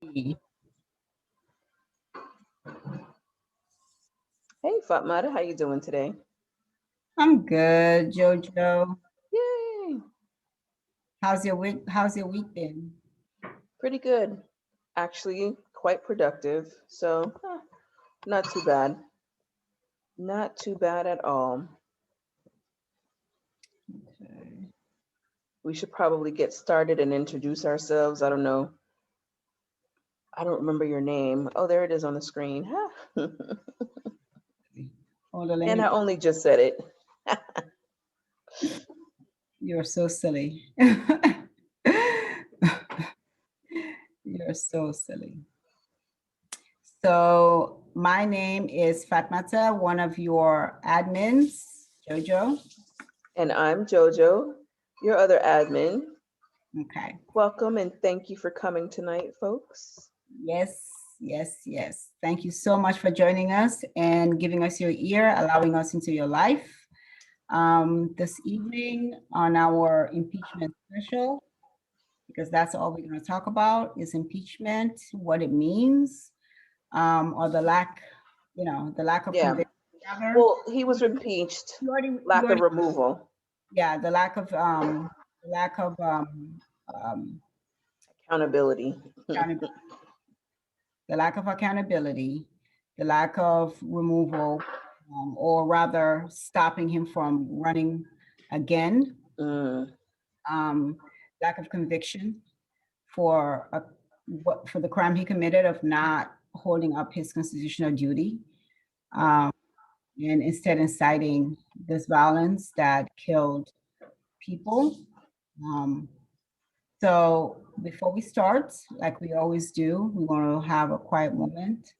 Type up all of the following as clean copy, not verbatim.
Hey, Hey Fatmata, how you doing today? I'm good, JoJo. Yay! How's your week? How's your week been? Pretty good. Actually, quite productive. So, not too bad. Not too bad at all. Okay. We should probably get started and introduce ourselves. I don't know. I don't remember your name. Oh, there it is on the screen. Hold on, let And me. I only just said it. You're so silly. You're so silly. So my name is Fatmata, one of your admins, JoJo. And I'm JoJo, your other admin. Okay. Welcome and thank you for coming tonight, folks. Yes, yes, yes. Thank you so much for joining us and giving us your ear, allowing us into your life. This evening on our impeachment special, because that's all we're going to talk about is impeachment, what it means, or the lack, the lack of Yeah. conviction. Rather, Well, he was impeached. you Lack of already, removal. yeah, the lack of um, Accountability. accountability, the lack of accountability, the lack of removal, or rather stopping him from running again, Mm, um, lack of conviction for for the crime he committed of not holding up his constitutional duty, um, and instead inciting this violence that killed people. Um, so before we start, like we always do, we want to have a quiet moment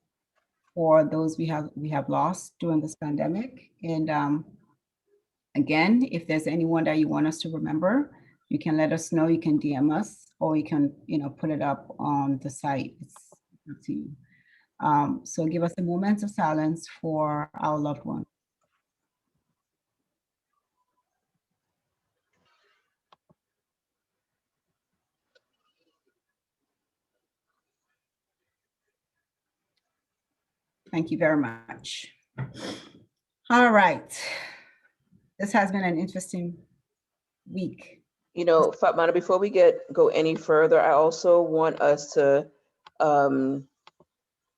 for those we have lost during this pandemic. And again, if there's anyone that you want us to remember, you can let us know. You can DM us, or you can, put it up on the site. It's up to you. So give us a moment of silence for our loved one. Thank you very much. All right. This has been an interesting week. Fatmata, before we go any further, I also want us to um,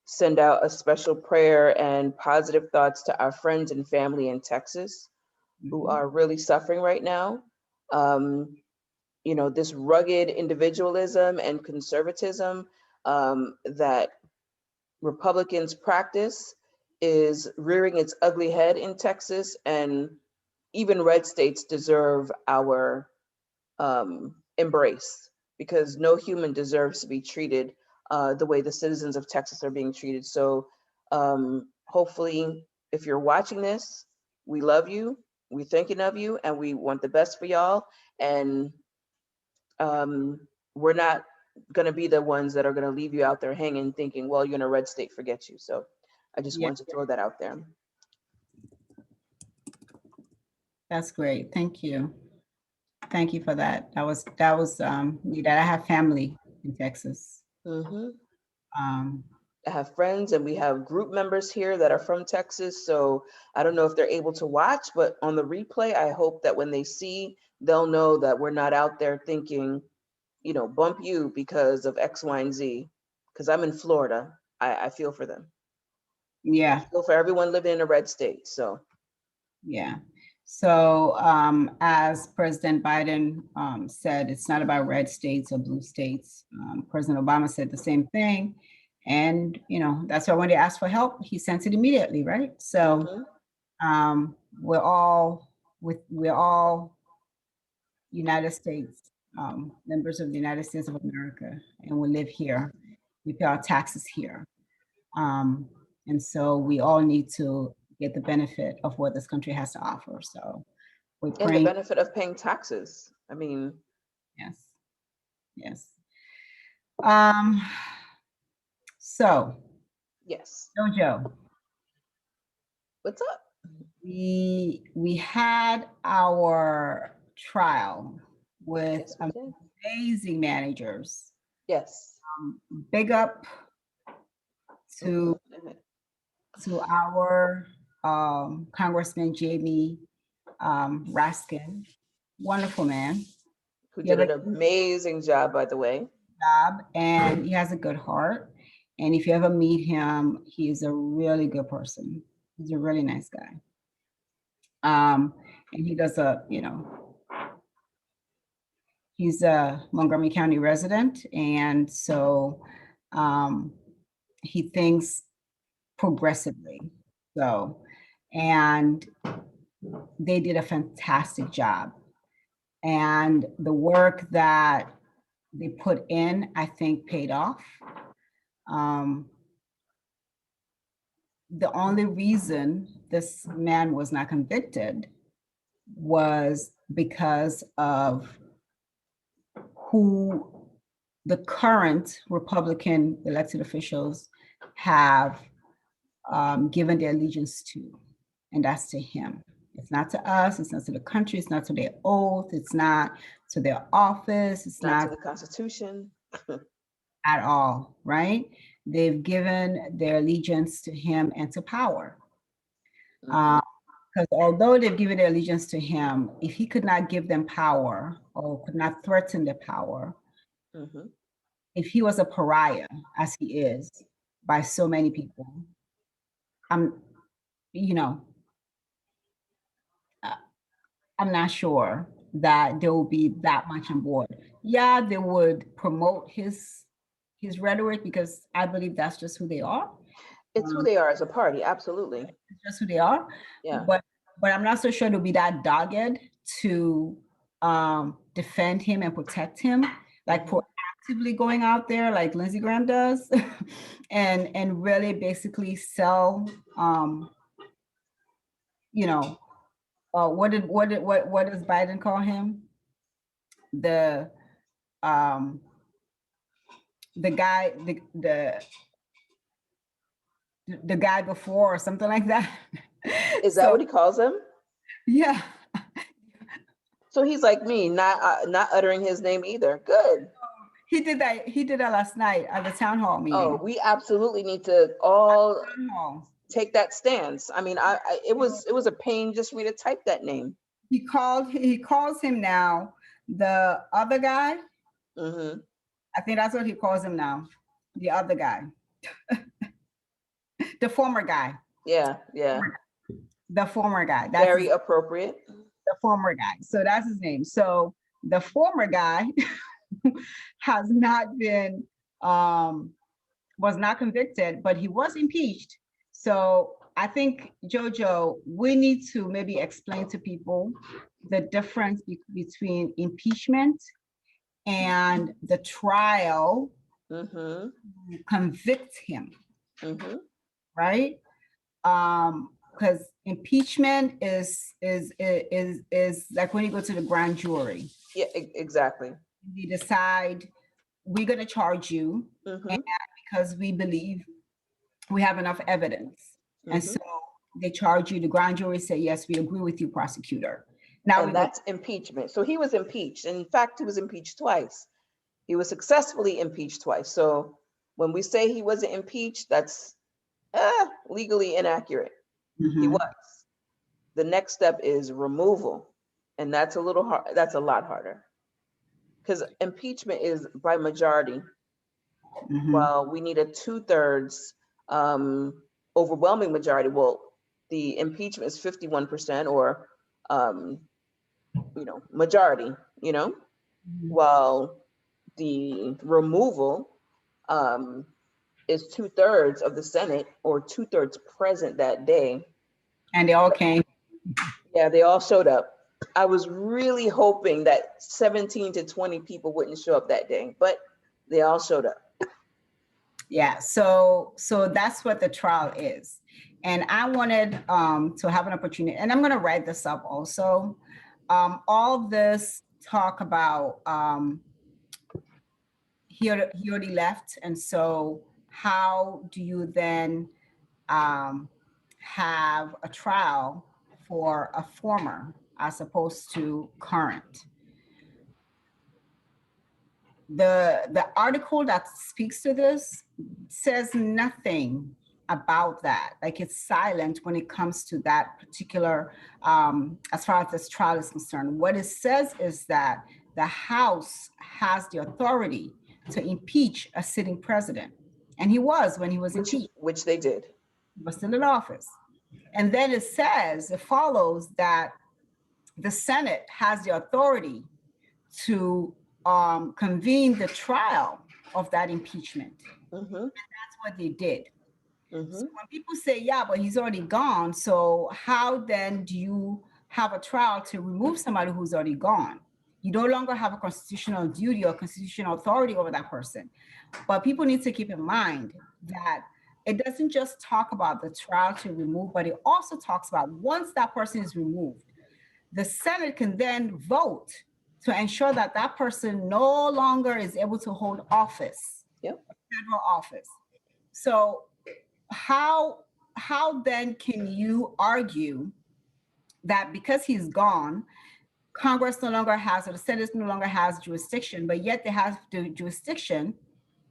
send out a special prayer and positive thoughts to our friends and family in Texas who Mhm. are really suffering right now. Um, this rugged individualism and conservatism that Republicans practice is rearing its ugly head in Texas, and even red states deserve our embrace, because no human deserves to be treated the way the citizens of Texas are being treated. So hopefully, if you're watching this, we love you, we're thinking of you, and we want the best for y'all. And we're not going to be the ones that are going to leave you out there hanging thinking, well, you're in a red state, forget you. So I just Yeah, wanted to throw that out there. that's great. Thank you. Thank you for that. That was neat. I have family in Texas. Hmm. Um, I have friends and we have group members here that are from Texas. So I don't know if they're able to watch, but on the replay, I hope that when they see, they'll know that we're not out there thinking, bump you because of X, Y, and Z. Because I'm in Florida. I feel for them. I yeah, feel for everyone living in a red state. So, yeah. So, as President Biden said, it's not about red states or blue states. President Obama said the same thing. And, that's why when they asked for help, he sent it immediately, right? So hmm. we're all we're all United States, members of the United States of America, and we live here. We pay our taxes here. Um, and so we all need to get the benefit of what this country has to offer. So we're And the praying. benefit of paying taxes. I mean, Yes, yes. Um, so, yes. Jojo, What's up? we had our trial with Yes, we did. amazing managers. Yes. Big up to our Congressman Jamie Raskin. Wonderful man. Who He has did a an amazing job, by the way. job and he has a good heart. And if you ever meet him, he is a really good person. He's a really nice guy. And he does he's a Montgomery County resident. And so he thinks progressively. So, and they did a fantastic job. And the work that they put in, I think, paid off. The only reason this man was not convicted was because of who the current Republican elected officials have given their allegiance to, and that's to him. It's not to us, it's not to the country, it's not to their oath, it's not to their office, it's Not not to the Constitution. at all, right? They've given their allegiance to him and to power. Because although they've given their allegiance to him, if he could not give them power or could not threaten their power, if he was a pariah, as he is by so many people, I'm, you know, I'm not sure that there will be that much on board. Yeah, they would promote his rhetoric because I believe that's just who they are. It's who they are as a party, absolutely. It's just who they are. Yeah. But I'm not so sure they'll be that dogged to defend him and protect him, like proactively going out there like Lindsey Graham does, and really basically sell what does Biden call him? The guy, the guy before or something like that. Is that what he calls him? Yeah. So he's like me, not uttering his name either. Good. He did that last night at the town hall meeting. Oh, we absolutely need to all take that stance. I mean, it was a pain just for me to type that name. He calls him now the other guy. I think that's what he calls him now. The other guy. The former guy. Yeah. The former guy. That's very appropriate. The former guy. So that's his name. So the former guy has not been, was not convicted, but he was impeached. So I think, JoJo, we need to maybe explain to people the difference between impeachment and the trial convict him, right? Because impeachment is like when you go to the grand jury. Yeah, exactly. They decide we're going to charge you, and because we believe we have enough evidence, and so they charge you. The grand jury say, yes, we agree with you, prosecutor. Now, and that's impeachment. So he was impeached. In fact, he was impeached twice. He was successfully impeached twice. So when we say he wasn't impeached, that's legally inaccurate. He was. The next step is removal. And that's a little hard. That's a lot harder. Because impeachment is by majority. Well, we need a 2/3 overwhelming majority. Well, the impeachment is 51% or majority, while the removal is 2/3 of the Senate or 2/3 present that day. And they all came. Yeah, they all showed up. I was really hoping that 17 to 20 people wouldn't show up that day, but they all showed up. Yeah, so that's what the trial is. And I wanted to have an opportunity, and I'm going to write this up also. All this talk about he already left, and so how do you then have a trial for a former as opposed to current? the article that speaks to this says nothing about that. Like, it's silent when it comes to that particular, as far as this trial is concerned. What it says is that the House has the authority to impeach a sitting president. And he was when he was impeached. Which they did. He was still in office. And then it says, it follows that the Senate has the authority to convene the trial of that impeachment. Mm-hmm. And that's what they did. Mm-hmm. So when people say, yeah, but he's already gone, so how then do you have a trial to remove somebody who's already gone? You no longer have a constitutional duty or constitutional authority over that person. But people need to keep in mind that it doesn't just talk about the trial to remove, but it also talks about once that person is removed, the Senate can then vote to ensure that that person no longer is able to hold office, Yep. federal office. So how then can you argue that because he's gone, Congress no longer has, or the Senate no longer has jurisdiction, but yet they have the jurisdiction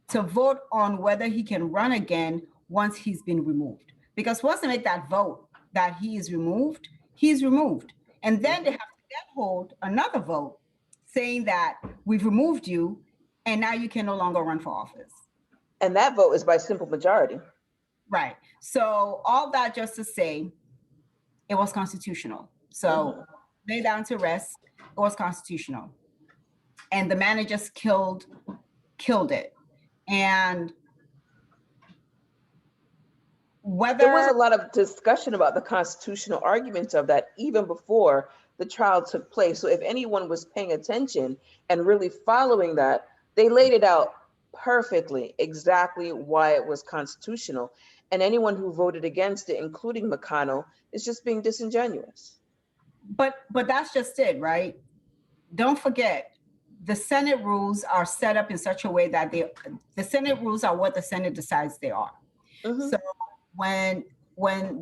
to vote on whether he can run again once he's been removed? Because once they make that vote that he is removed, he's removed. And then they have to then hold another vote saying that we've removed you and now you can no longer run for office. And that vote is by simple majority. Right. So all that just to say it was constitutional. So lay down to rest, it was constitutional. And the man just killed it. And whether there was a lot of discussion about the constitutional arguments of that even before the trial took place. So if anyone was paying attention and really following that, they laid it out perfectly, exactly why it was constitutional. And anyone who voted against it, including McConnell, is just being disingenuous. But that's just it, right? Don't forget, the Senate rules are set up in such a way that the Senate rules are what the Senate decides they are. Mm-hmm. So when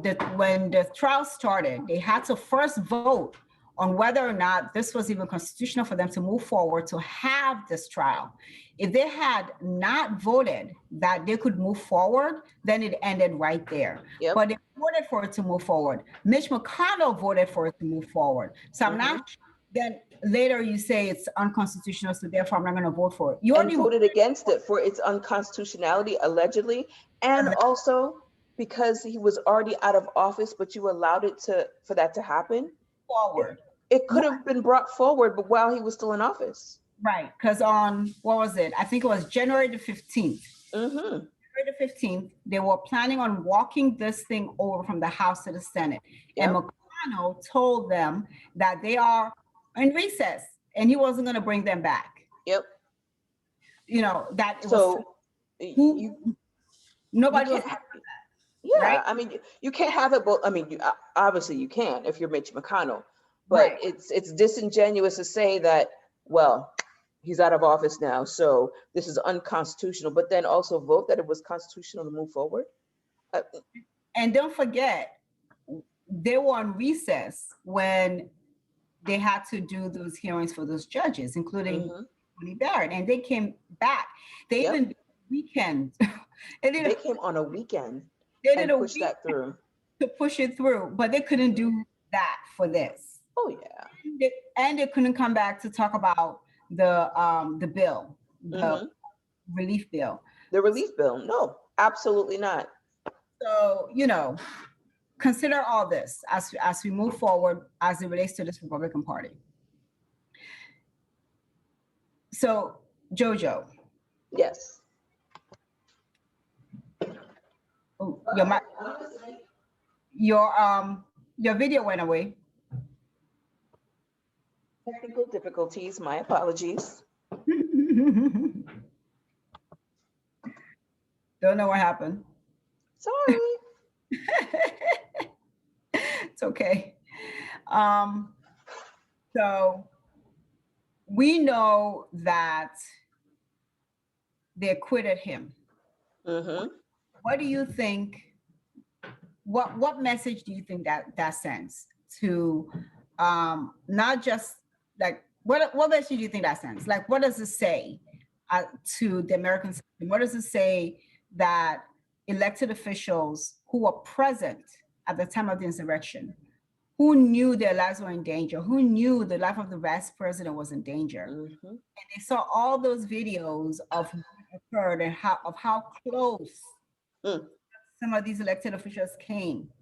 the trial started, they had to first vote on whether or not this was even constitutional for them to move forward to have this trial. If they had not voted that they could move forward, then it ended right there. Yep. But they voted for it to move forward. Mitch McConnell voted for it to move forward. So I'm not sure. Then later you say it's unconstitutional, so therefore I'm not going to vote for it. You already voted against it for its unconstitutionality, allegedly, and also because he was already out of office, but you allowed it for that to happen forward. It could have been brought forward, but while he was still in office. Right, because on, what was it? I think it was January the 15th. Mm-hmm. January the 15th, they were planning on walking this thing over from the House to the Senate. Yep. And McConnell told them that they are in recess and he wasn't going to bring them back. Yep. You know, that it so was nobody was happy with that. Yeah, right? I mean, you can't have it both. I mean, obviously you can if you're Mitch McConnell, but right. It's disingenuous to say that, well, he's out of office now, so this is unconstitutional, but then also vote that it was constitutional to move forward. And don't forget, they were on recess when they had to do those hearings for those judges, including Tony Barrett, and they came back. They even did a weekend. They came on a weekend. They did and pushed that through. To push it through, but they couldn't do that for this. Oh yeah. And they couldn't come back to talk about the bill, the relief bill. The relief bill? No, absolutely not. So, you know, consider all this as we move forward as it relates to this Republican Party. So, JoJo. Yes. Oh, your video went away. Technical difficulties, my apologies. Don't know what happened. Sorry. It's okay. So we know that they acquitted him. What do you think? What message do you think that sends to not just like what message do you think that sends? Like, what does it say to the American system? What does it say that elected officials who were present at the time of the insurrection, who knew their lives were in danger, who knew the life of the vice president was in danger, Mhm. and they saw all those videos of what occurred and how close Mm. some of these elected officials came,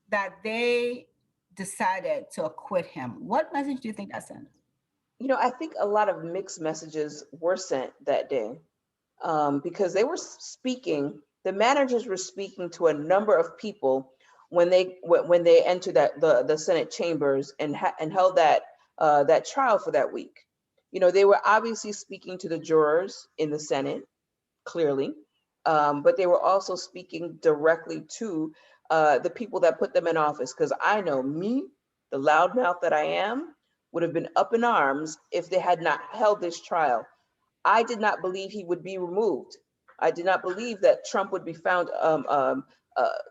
that they decided to acquit him. What message do you think that sent? I think a lot of mixed messages were sent that day, because they were speaking. The managers were speaking to a number of people when they entered the Senate chambers and held that trial for that week. They were obviously speaking to the jurors in the Senate, clearly, but they were also speaking directly to the people that put them in office. Because I know me, the loudmouth that I am, would have been up in arms if they had not held this trial. I did not believe he would be removed. I did not believe that Trump would be found,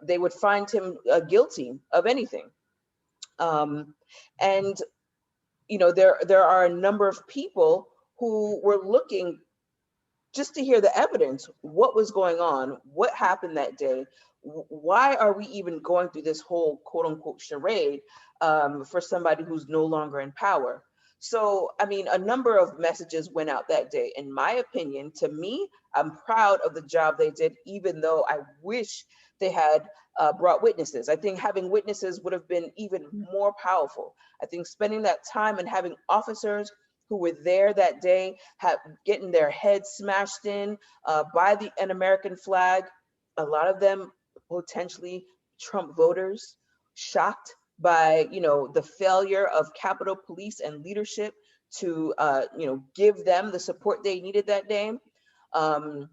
they would find him guilty of anything. Um, and, there are a number of people who were looking just to hear the evidence, what was going on, what happened that day, why are we even going through this whole quote unquote charade, for somebody who's no longer in power. So, I mean, a number of messages went out that day. In my opinion, to me, I'm proud of the job they did, even though I wish they had brought witnesses. I think having witnesses would have been even more powerful. I think spending that time and having officers who were there that day, getting their heads smashed in by an American flag. A lot of them potentially Trump voters, shocked by the failure of Capitol Police and leadership to give them the support they needed that day. Um,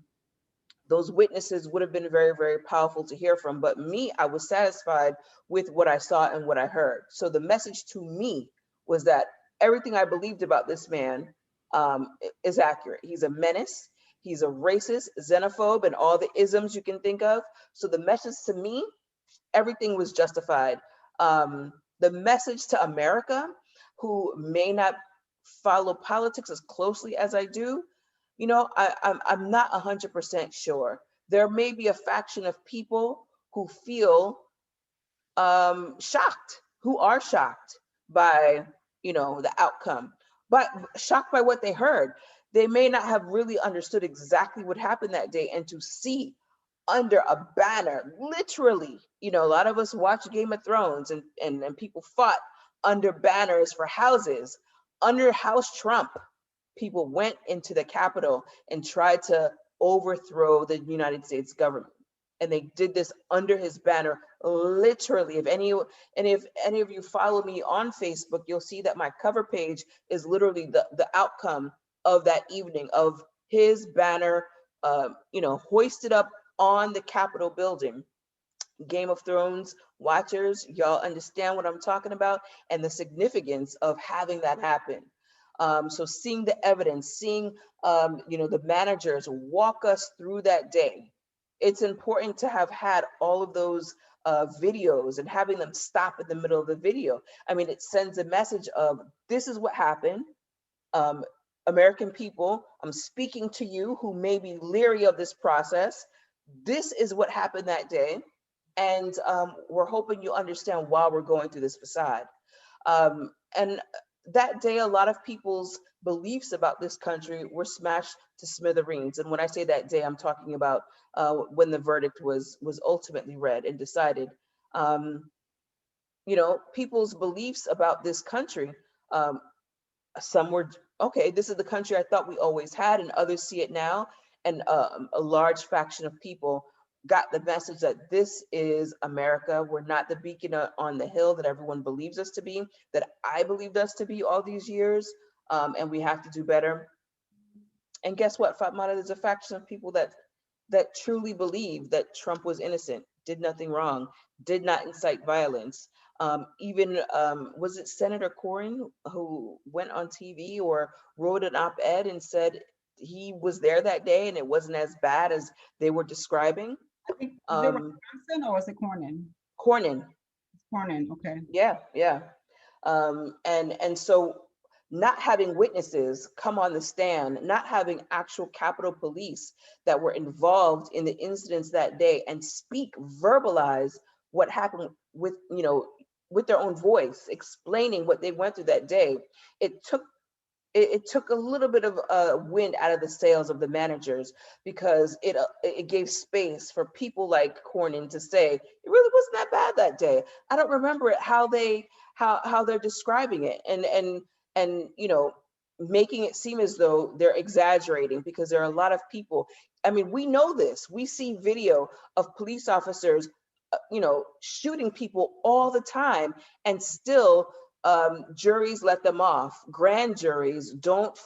those witnesses would have been very, very powerful to hear from. But me, I was satisfied with what I saw and what I heard. So the message to me was that everything I believed about this man is accurate. He's a menace. He's a racist, xenophobe, and all the isms you can think of. So the message to me, everything was justified. The message to America, who may not follow politics as closely as I do, I'm not 100% sure. There may be a faction of people who feel shocked, who are shocked by the outcome, but shocked by what they heard. They may not have really understood exactly what happened that day, and to see under a banner, literally, a lot of us watch Game of Thrones, and people fought under banners for houses. Under House Trump, people went into the Capitol and tried to overthrow the United States government. And they did this under his banner, literally. If any of you follow me on Facebook, you'll see that my cover page is literally the outcome of that evening, of his banner, hoisted up on the Capitol building. Game of Thrones watchers, y'all understand what I'm talking about and the significance of having that happen. So seeing the evidence, seeing the managers walk us through that day, it's important to have had all of those videos and having them stop in the middle of the video. I mean, it sends a message of this is what happened. Um, American people, I'm speaking to you who may be leery of this process. This is what happened that day. And we're hoping you understand why we're going through this facade. And that day, a lot of people's beliefs about this country were smashed to smithereens. And when I say that day, I'm talking about when the verdict was ultimately read and decided. Um, people's beliefs about this country, um, some were, okay, this is the country I thought we always had, and others see it now. And a large faction of people got the message that this is America. We're not the beacon on the hill that everyone believes us to be, that I believed us to be all these years, and we have to do better. And guess what, Fatmata? There's a faction of people that truly believe that Trump was innocent, did nothing wrong, did not incite violence. Even was it Senator Cornyn who went on TV or wrote an op-ed and said he was there that day and it wasn't as bad as they were describing? I think, is it Um, Wisconsin or was it Cornyn? Cornyn, It's Cornyn, okay. yeah. And so not having witnesses come on the stand, not having actual Capitol Police that were involved in the incidents that day and speak, verbalize what happened with, with their own voice, explaining what they went through that day. It took it took a little bit of wind out of the sails of the managers, because it gave space for people like Cornyn to say it really wasn't that bad that day. I don't remember it, how they're describing it, and making it seem as though they're exaggerating, because there are a lot of people. I mean, we know this. We see video of police officers shooting people all the time, and still juries let them off. Grand juries don't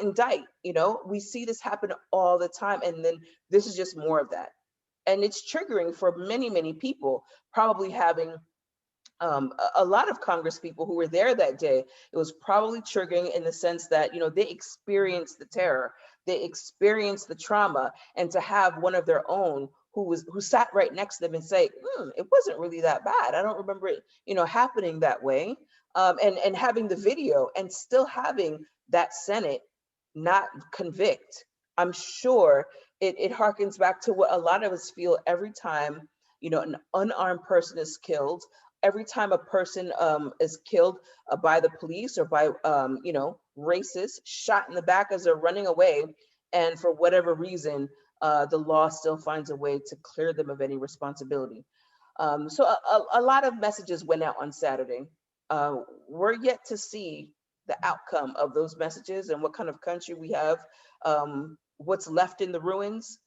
indict. We see this happen all the time, and then this is just more of that, and it's triggering for many, many people. Probably having a lot of Congress people who were there that day, it was probably triggering in the sense that they experienced the terror, they experienced the trauma, and to have one of their own who sat right next to them and say, it wasn't really that bad. I don't remember it, happening that way. And having the video and still having that Senate not convict. I'm sure it harkens back to what a lot of us feel every time, an unarmed person is killed, every time a person is killed by the police or by, racists, shot in the back as they're running away. And for whatever reason, the law still finds a way to clear them of any responsibility. So a lot of messages went out on Saturday. We're yet to see the outcome of those messages and what kind of country we have, what's left in the ruins,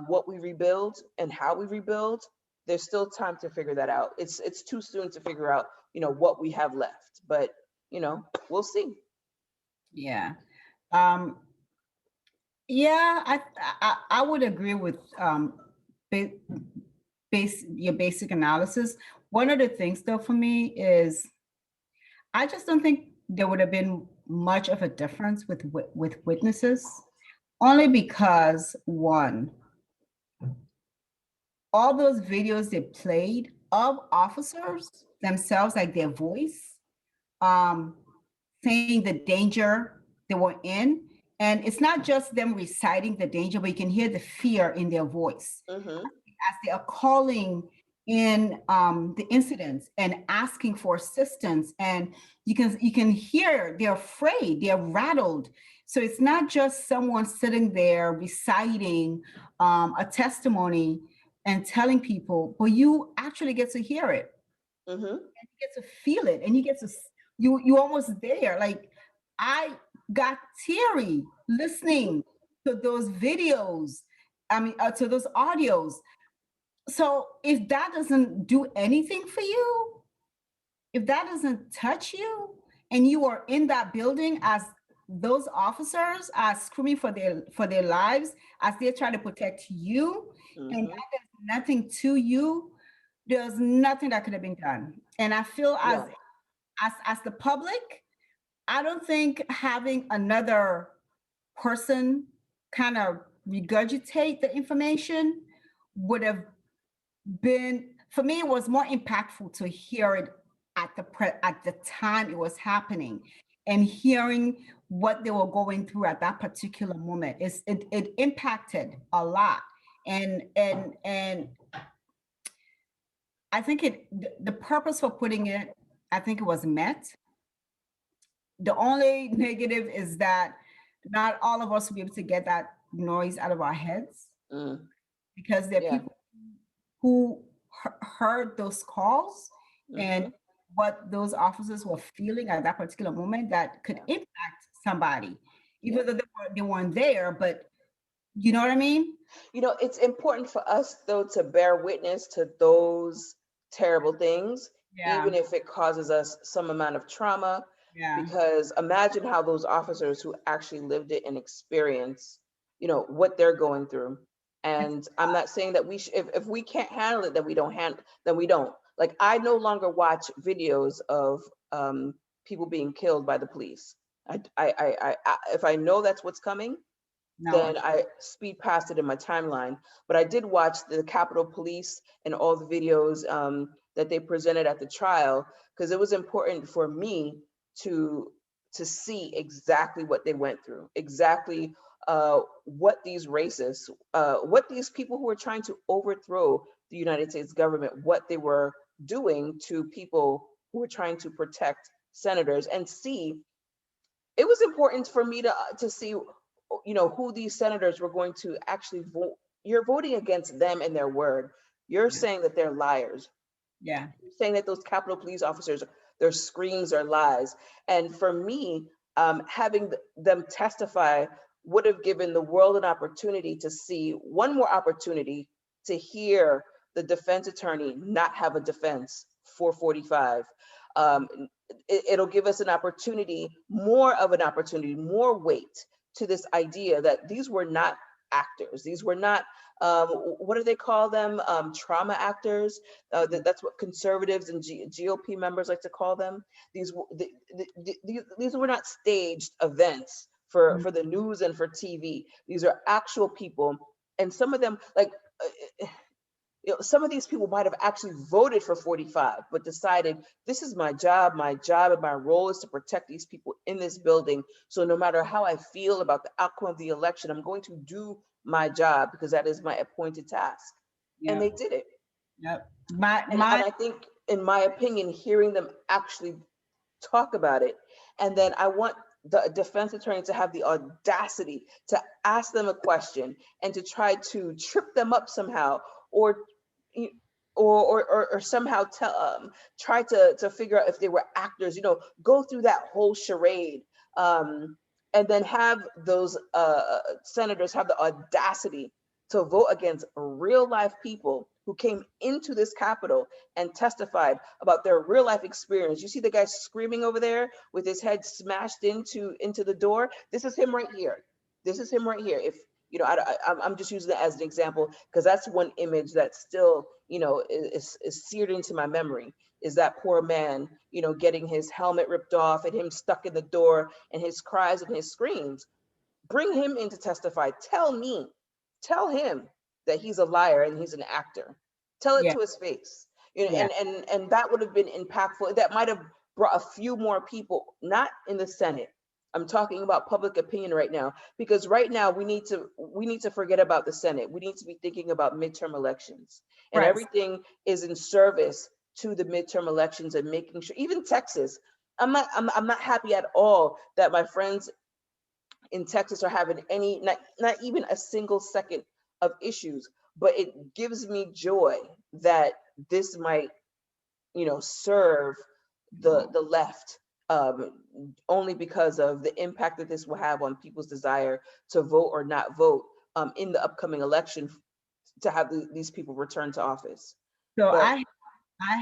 what we rebuild and how we rebuild. There's still time to figure that out. It's too soon to figure out, what we have left, but we'll see. Yeah. Um, yeah, I would agree with ba- your basic analysis. One of the things though for me is I just don't think there would have been much of a difference with witnesses, only because one, all those videos they played of officers themselves, like their voice, um, saying the danger they were in. And it's not just them reciting the danger, but you can hear the fear in their voice Mm-hmm. as they are calling in the incidents and asking for assistance. And you can hear they're afraid, they're rattled. So it's not just someone sitting there reciting a testimony and telling people, but you actually get to hear it, Mm-hmm. and you get to feel it, and you get to you almost there. Like I got teary listening to those videos. I mean, to those audios. So if that doesn't do anything for you, if that doesn't touch you, and you are in that building as those officers are screaming for their lives as they're trying to protect you, and Mm-hmm. that does nothing to you, there's nothing that could have been done. And I feel as Yeah. as the public, I don't think having another person kind of regurgitate the information would have been, for me it was more impactful to hear it at the time it was happening, and hearing what they were going through at that particular moment. It impacted a lot. And I think the purpose for putting it, I think it was met. The only negative is that not all of us will be able to get that noise out of our heads, Mm. because there are Yeah. people who heard those calls and Mm-hmm. what those officers were feeling at that particular moment that could Yeah. impact somebody, Yeah. even though they weren't there. But you know what I mean? It's important for us, though, to bear witness to those terrible things, Yeah, even if it causes us some amount of trauma. yeah. Because imagine how those officers who actually lived it and experience, what they're going through. It's And I'm not saying that if we can't handle it, then we don't handle, then we don't. Like, I no longer watch videos of people being killed by the police. If I know that's what's coming, no. then I speed past it in my timeline. But I did watch the Capitol Police and all the videos that they presented at the trial, because it was important for me to to see exactly what they went through, exactly what these racists, what these people who were trying to overthrow the United States government, what they were doing to people who were trying to protect senators, and see. It was important for me to see, who these senators were going to actually vote. You're voting against them and their word. You're Yeah. saying that they're liars, Yeah. saying that those Capitol Police officers, their screams are lies. And for me, having them testify would have given the world an opportunity to see one more opportunity to hear the defense attorney not have a defense for 45. Um, it'll give us an opportunity, more of an opportunity, more weight to this idea that these were not actors. These were not, what do they call them? Trauma actors. That's what conservatives and GOP members like to call them. These were not staged events Mhm. for the news and for TV. These are actual people, and some of them, like, some of these people might have actually voted for 45, but decided this is my job. My job and my role is to protect these people in this building. So no matter how I feel about the outcome of the election, I'm going to do my job because that is my appointed task. And Yeah. they did it. Yep. And I think, in my opinion, hearing them actually talk about it, and then I want the defense attorney to have the audacity to ask them a question and to try to trip them up somehow, or or somehow try to figure out if they were actors, go through that whole charade, um, and then have those senators have the audacity to vote against real life people who came into this Capitol and testified about their real life experience. You see the guy screaming over there with his head smashed into the door. This is him right here. This is him right here. If I'm just using that as an example because that's one image that still, is seared into my memory. Is that poor man, getting his helmet ripped off and him stuck in the door and his cries and his screams. Bring him in to testify. Tell him that he's a liar and he's an actor. Tell it Yeah. to his face. Yeah. And that would have been impactful. That might have brought a few more people, not in the Senate. I'm talking about public opinion right now, because right now we need to forget about the Senate. We need to be thinking about midterm elections, and Right. everything is in service to the midterm elections and making sure. Even Texas, I'm not happy at all that my friends in Texas are having not even a single second of issues, but it gives me joy that this might, serve the left, only because of the impact that this will have on people's desire to vote or not vote, in the upcoming election, to have these people return to office. So But I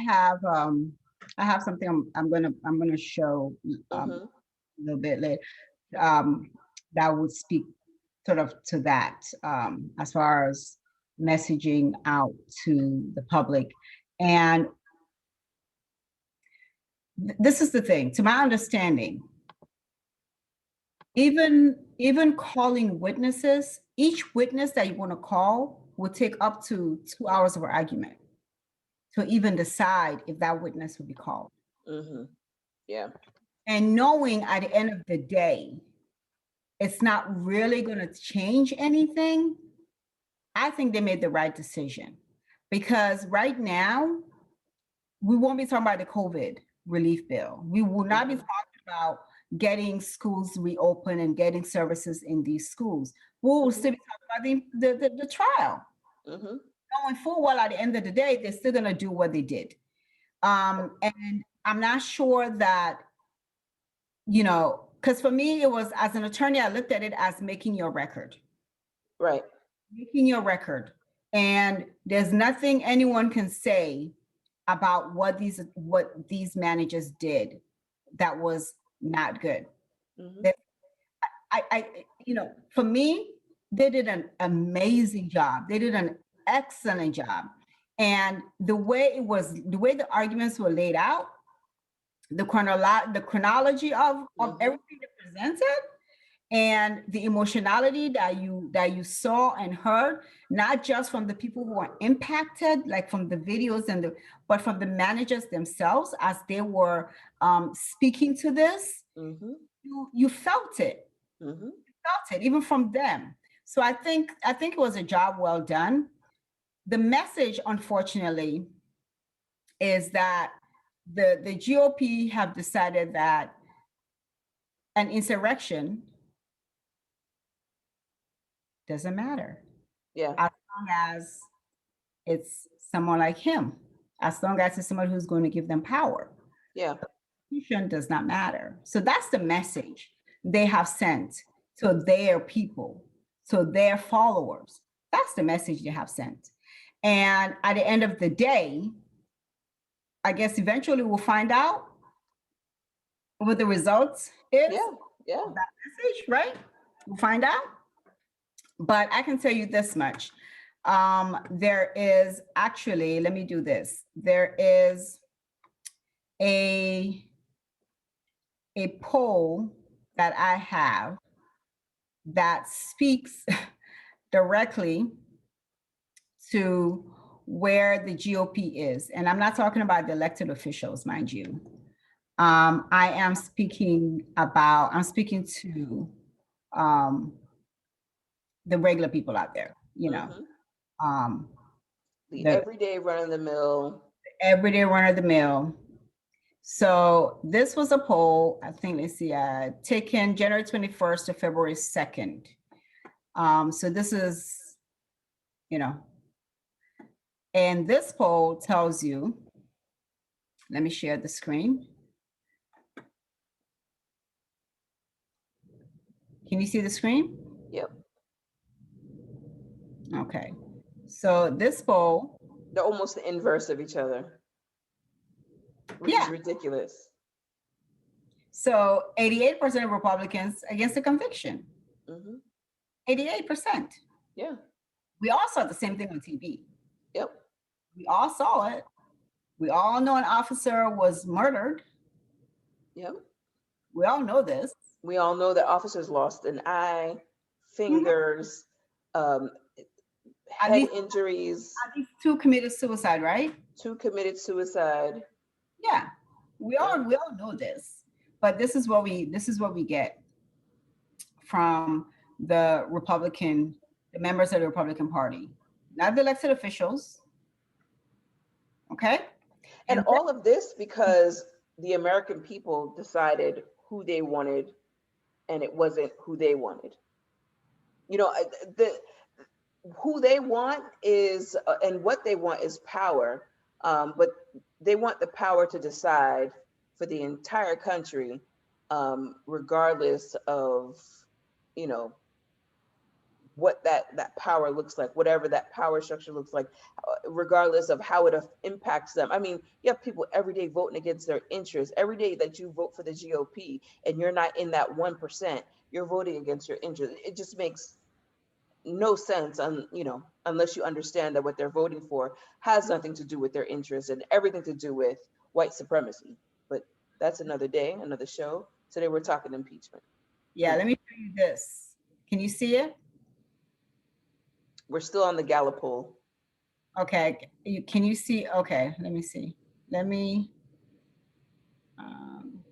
have something I'm gonna show mhm, a little bit later um, that would speak sort of to that as far as messaging out to the public. And this is the thing, to my understanding, even calling witnesses, each witness that you want to call will take up to 2 hours of argument to even decide if that witness will be called. mhm, yeah, And knowing at the end of the day, it's not really going to change anything, I think they made the right decision. Because right now, we won't be talking about the COVID relief bill. We will not be mhm, talking about getting schools reopened and getting services in these schools. We will mhm, still be talking about the trial. mhm, Knowing full well at the end of the day, they're still going to do what they did. And I'm not sure that, because for me, it was, as an attorney, I looked at it as making your record. right, Making your record. And there's nothing anyone can say about what these managers did that was not good. mhm, That for me, they did an amazing job. They did an excellent job. And the way the arguments were laid out, the chronology of mhm, everything they presented, and the emotionality that you saw and heard, not just from the people who are impacted, like from the videos but from the managers themselves as they were speaking to this. mhm, you felt it, Mhm. felt it even from them. So I think it was a job well done. The message, unfortunately, is that the GOP have decided that an insurrection doesn't matter Yeah. as long as it's someone like him, as long as it's someone who's going to give them power. Yeah. Constitution does not matter. So that's the message they have sent to their people, to their followers. That's the message they have sent. And at the end of the day, I guess eventually we'll find out what the results is Yeah. Yeah. of that message, right? We'll find out. But I can tell you this much. There is actually, let me do this. There is a poll that I have that speaks directly to where the GOP is. And I'm not talking about the elected officials, mind you. I'm speaking to the regular people out there, Mhm. um, The the everyday run of the mill. everyday run of the mill. So this was a poll, I think, let's see, taken January 21st to February 2nd. So this is, you know, and this poll tells you, let me share the screen. Can you see the screen? Yep. Okay. So this poll, They're almost the inverse of each other, which is yeah. ridiculous. So 88% of Republicans against the conviction. Mhm. 88%. Yeah. We all saw the same thing on TV. Yep. We all saw it. We all know an officer was murdered. Yep. We all know this. We all know that officers lost an eye, Mhm. fingers, um, At head least, injuries, at least two committed suicide, right? 2 committed suicide. Yeah. We Yeah. all know this. But this is what we get from the members of the Republican Party, not the elected officials. Okay. And And all of this because the American people decided who they wanted and it wasn't who they wanted. You know, the who they want is and what they want is power, but they want the power to decide for the entire country, regardless of, you know, what that power looks like, whatever that power structure looks like, regardless of how it impacts them. I mean, you have people every day voting against their interests. Every day that you vote for the GOP and you're not in that 1%, you're voting against your interests. It just makes no sense, unless you understand that what they're voting for has nothing to do with their interests and everything to do with white supremacy. But that's another day, another show. Today we're talking impeachment. yeah, let me show you this. Can you see it? We're still on the Gallup poll. Okay. Can you see? Okay, let me see. Let me. Um,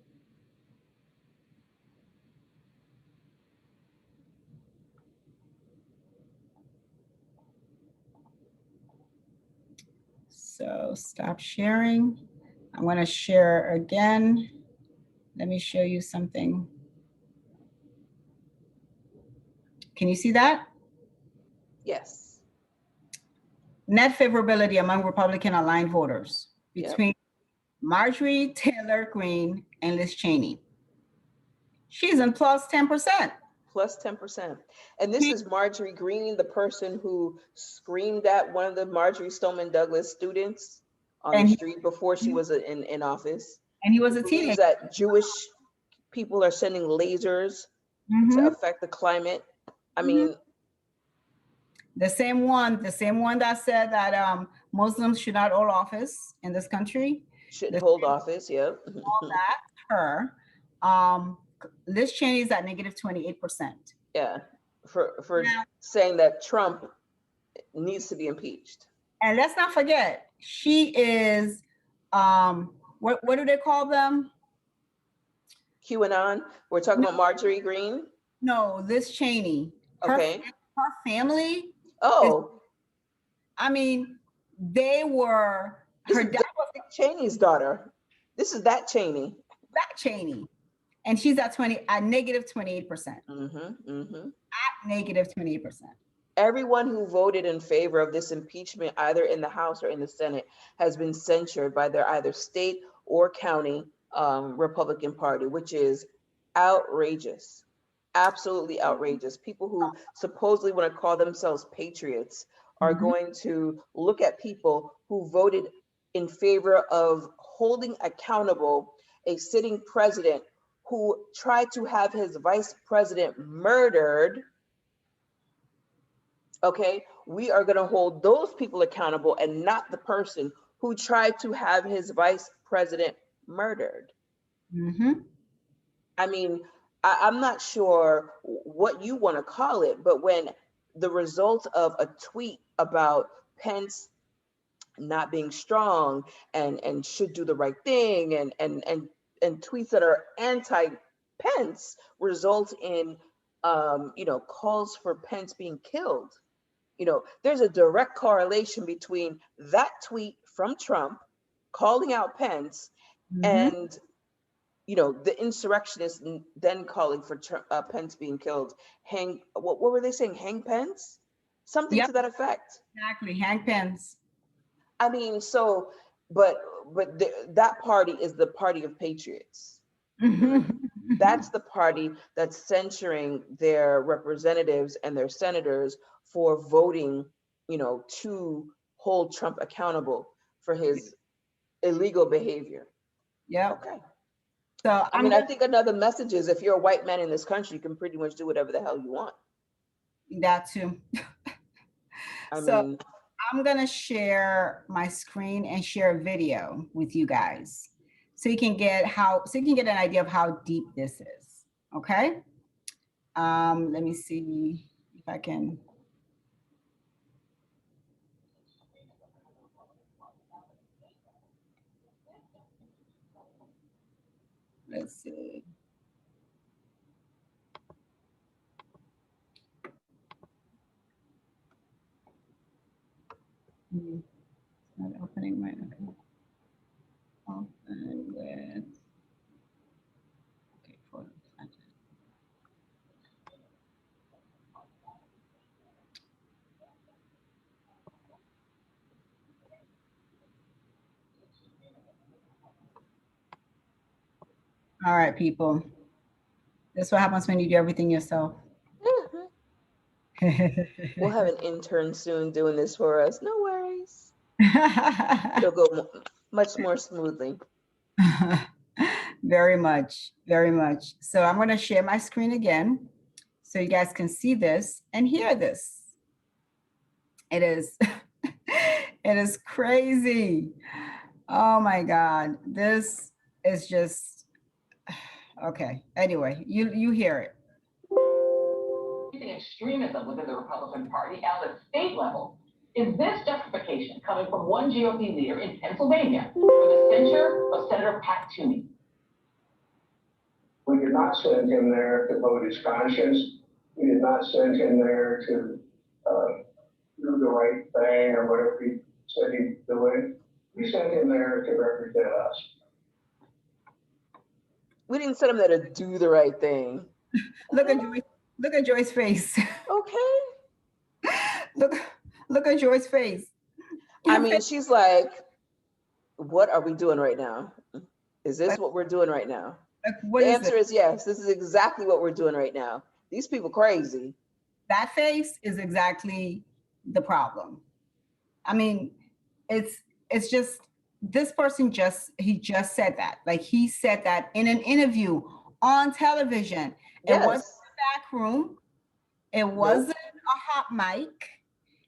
so stop sharing. I'm going to share again. Let me show you something. Can you see that? Yes. Net favorability among Republican aligned voters Yep. between Marjorie Taylor Greene and Liz Cheney. She's in plus 10%. Plus 10%. And this is Marjorie Greene, the person who screamed at one of the Marjorie Stoneman Douglas students on the And street before she was in office, he was who a believes teenager. that Jewish people are sending lasers to Mhm, affect the climate. I mhm. mean, The same one that said that Muslims should not hold office in this country. shouldn't The hold office. Yep. all that her. Um, Liz Cheney is at negative 28%. Yeah. For Now, saying that Trump needs to be impeached. and let's not forget, she is what do they call them? QAnon. We're talking No, about Marjorie Green. no, Liz Cheney. Okay. Her family is, Oh, I mean, they were, this her is dad was Dick Cheney's daughter. This is that Cheney. that Cheney. And she's at negative 28%. Mm-hmm, mm-hmm. At negative 28%. Everyone who voted in favor of this impeachment, either in the House or in the Senate, has been censured by their either state or county Republican Party, which is outrageous, absolutely outrageous. People who supposedly want to call themselves patriots are Mhm. going to look at people who voted in favor of holding accountable a sitting president who tried to have his vice president murdered. Okay, we are going to hold those people accountable and not the person who tried to have his vice president murdered. Mhm. I mean, I'm not sure what you want to call it, but when the result of a tweet about Pence not being strong and should do the right thing and tweets that are anti-Pence result in calls for Pence being killed. There's a direct correlation between that tweet from Trump calling out Pence Mhm. and the insurrectionists then calling for Pence being killed. What were they saying? Hang Pence? Something Yep, to that effect. exactly. Hank Pence. I mean, so, but that party is the party of patriots. That's the party that's censuring their representatives and their senators for voting, to hold Trump accountable for his illegal behavior. Yep. Okay. So I mean, I think another message is if you're a white man in this country, you can pretty much do whatever the hell you want. that too. I So mean, I'm gonna share my screen and share a video with you guys, so you can get an idea of how deep this is. Okay. Let me see if I can. Let's see. It's not opening right. Okay. Open with. Okay. Photo. All right, people. That's what happens when you do everything yourself. we'll have an intern soon doing this for us. No worries. It'll go much more smoothly. Very much, very much. So I'm going to share my screen again so you guys can see this and hear this. It is, it is crazy. Oh my God. This is just, okay. Anyway, you hear it. Extremism within the Republican Party at the state level. Is this justification coming from one GOP leader in Pennsylvania for the censure of Senator Pat Toomey? We did not send him there to vote his conscience. We did not send him there to do the right thing or whatever he said he'd do it. We sent him there to represent us. We didn't send him there to do the right thing. Look at Joy's face. Okay. Look at Joy's face. I mean, she's like, what are we doing right now? Is this what we're doing right now? What the is answer it? is yes. This is exactly what we're doing right now. These people crazy. That face is exactly the problem. I mean, it's just this person just said that. Like he said that in an interview on television. It Yes. wasn't a back room. It wasn't a hot mic.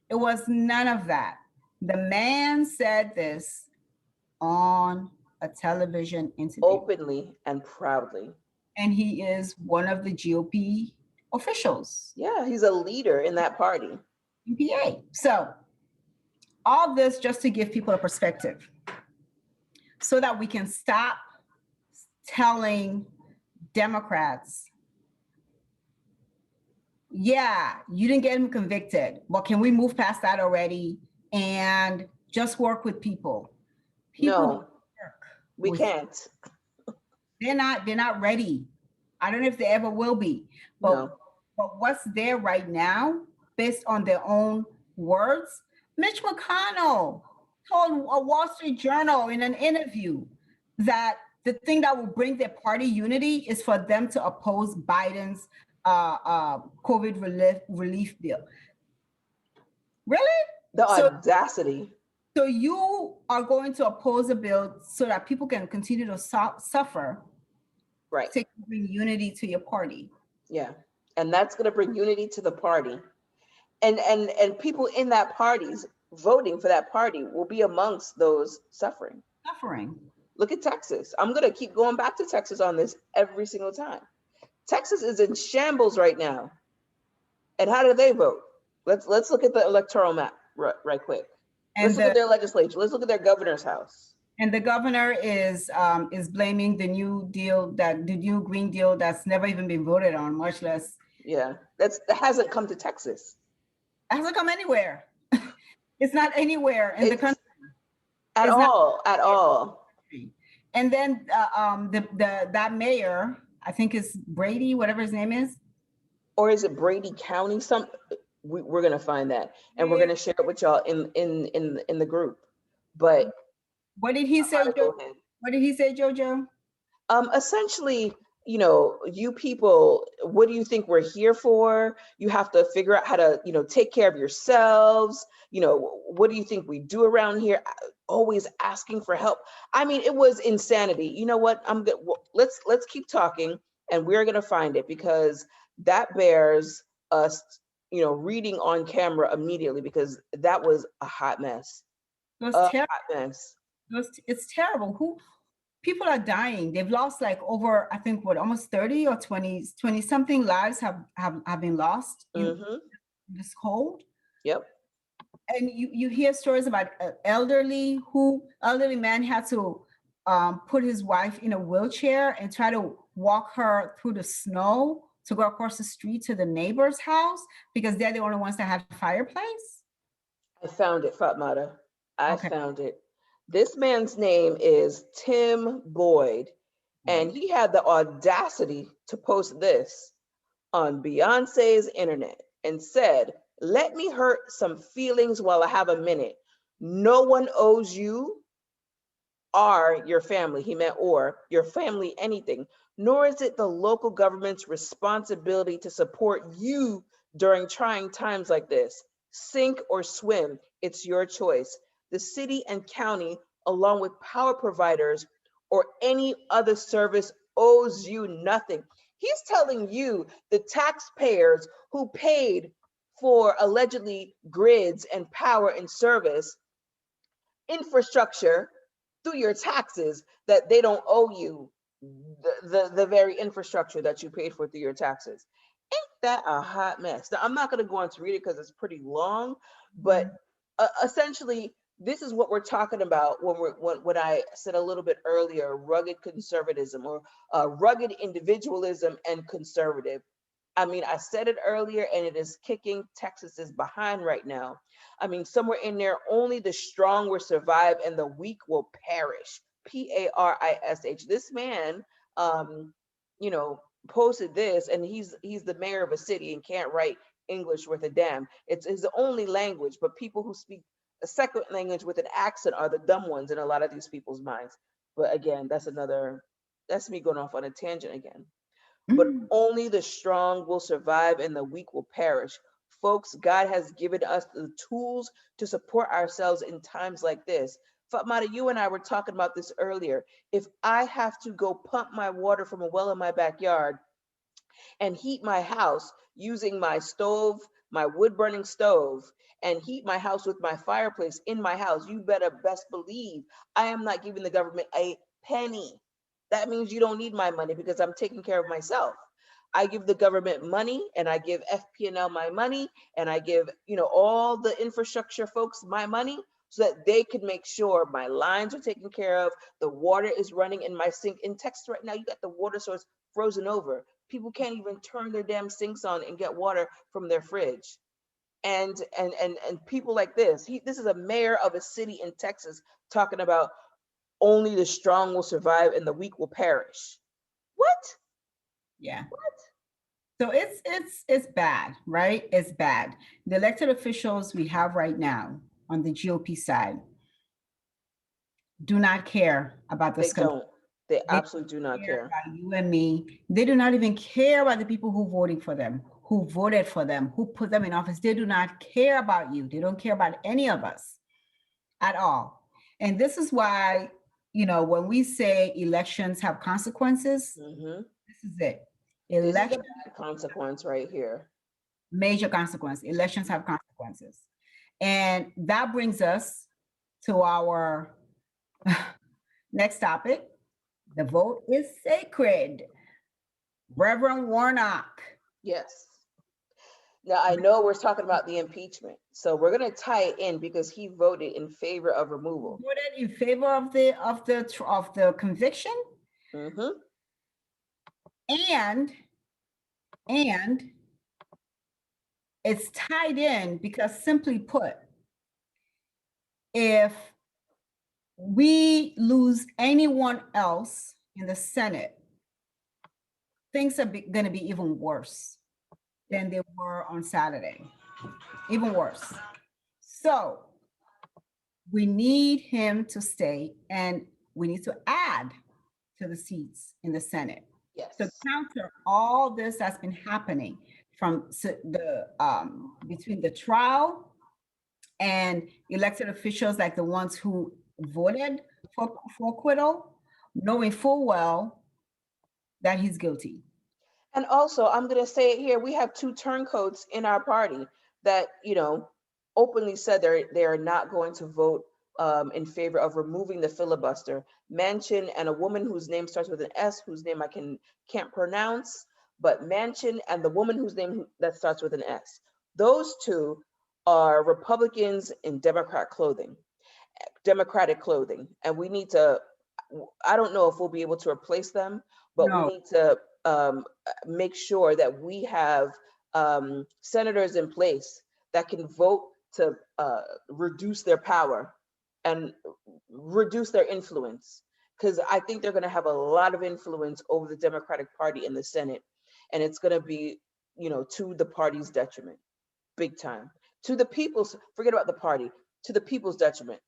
It was none of that. The man said this on a television interview. Openly and proudly. And he is one of the GOP officials. Yeah, he's a leader in that party. MPA. So all this just to give people a perspective so that we can stop telling Democrats, yeah, you didn't get him convicted, but can we move past that already and just work with people? People don't No, work we with, can't. they're not ready. I don't know if they ever will be, No. but what's there right now, based on their own words, Mitch McConnell told a Wall Street Journal in an interview that the thing that will bring their party unity is for them to oppose Biden's COVID relief bill. Really? The So, audacity. so you are going to oppose a bill so that people can continue to suffer, Right. to bring unity to your party? Yeah. And that's going to bring unity to the party. And people in that party's voting for that party will be amongst those suffering. Suffering. Look at Texas. I'm going to keep going back to Texas on this every single time. Texas is in shambles right now. And how do they vote? Let's look at the electoral map right quick. Let's look at their legislature. Let's look at their governor's house. And the governor is blaming the new deal, that the new Green Deal that's never even been voted on, much less. Yeah, that hasn't come to Texas. It hasn't come anywhere. It's not anywhere in the country. At all. And then that mayor, I think is Brady, whatever his name is. Or is it Brady County? We're gonna find that, and we're gonna share it with y'all in the group. But what did he say? What did he say, JoJo? Essentially, you know, you people, what do you think we're here for? You have to figure out how to, you know, take care of yourselves. You know, what do you think we do around here? Always asking for help. I mean, it was insanity. You know what? I'm good. Well, let's keep talking, and we're gonna find it, because that bears us, you know, reading on camera immediately, because that was a hot mess. Hot mess. It's terrible. People are dying. They've lost like over, I think, almost 30 or 20 something lives have been lost in this cold. Yep. And you hear stories about elderly man had to put his wife in a wheelchair and try to walk her through the snow to go across the street to the neighbor's house because they're the only ones that have a fireplace. I found it, Fatmata. I found it. This man's name is Tim Boyd, and he had the audacity to post this on Beyonce's internet and said, "Let me hurt some feelings while I have a minute. No one owes you or your family," he meant, or your family, anything, "nor is it the local government's responsibility to support you during trying times like this. Sink or swim, it's your choice. The city and county, along with power providers or any other service, owes you nothing." He's telling you, the taxpayers who paid for allegedly grids and power and service infrastructure through your taxes, that they don't owe you the very infrastructure that you paid for through your taxes. Ain't that a hot mess? Now, I'm not going to go on to read it because it's pretty long, but essentially, this is what we're talking about when I said a little bit earlier, rugged conservatism, or rugged individualism and conservative. I mean, I said it earlier, and it is kicking Texas's behind right now. I mean, somewhere in there, only the strong will survive and the weak will perish. Parish. This man, you know, posted this, and he's the mayor of a city and can't write English worth a damn. It's his only language, but people who speak a second language with an accent are the dumb ones in a lot of these people's minds. But again, that's me going off on a tangent again. But only the strong will survive and the weak will perish. Folks, God has given us the tools to support ourselves in times like this. Fatmata, you and I were talking about this earlier. If I have to go pump my water from a well in my backyard and heat my house using my stove, my wood burning stove, and heat my house with my fireplace in my house, you better best believe I am not giving the government a penny. That means you don't need my money because I'm taking care of myself. I give the government money, and I give FP&L my money, and I give, you know, all the infrastructure folks my money so that they could make sure my lines are taken care of, the water is running in my sink. In Texas right now, you got the water source frozen over. People can't even turn their damn sinks on and get water from their fridge. And people like this, this is a mayor of a city in Texas talking about only the strong will survive and the weak will perish. What? Yeah. What? So it's bad, right? It's bad. The elected officials we have right now on the GOP side do not care about this They country. don't. They They absolutely do not care. about you and me. They do not even care about the people who voting for them, who voted for them, who put them in office. They do not care about you. They don't care about any of us at all. And this is why, when we say elections have consequences, Hmm. this is it. This is the Election, bad consequence right here. major consequence. Elections have consequences. And that brings us to our next topic. The vote is sacred. Reverend Warnock. Yes. Now I know we're talking about the impeachment, so we're going to tie it in because he voted in favor of removal. Voted in favor of the conviction, Hmm. and it's tied in because, simply put, if we lose anyone else in the Senate, things are going to be even worse than they were on Saturday. Even worse. So we need him to stay, and we need to add to the seats in the Senate Yes. to counter all this that's been happening from the between the trial and elected officials, like the ones who voted for acquittal, knowing full well that he's guilty. And also, I'm going to say it here, we have two turncoats in our party that, openly said they are not going to vote in favor of removing the filibuster. Manchin and a woman whose name starts with an S, whose name I can't pronounce, but Manchin and the woman whose name that starts with an S. Those two are Republicans in Democratic clothing, and we need to. I don't know if we'll be able to replace them, but we No, need to make sure that we have senators in place that can vote to reduce their power and reduce their influence. Because I think they're going to have a lot of influence over the Democratic Party in the Senate. And it's going to be, to the party's detriment, big time. To the people's, forget about the party, to the people's detriment.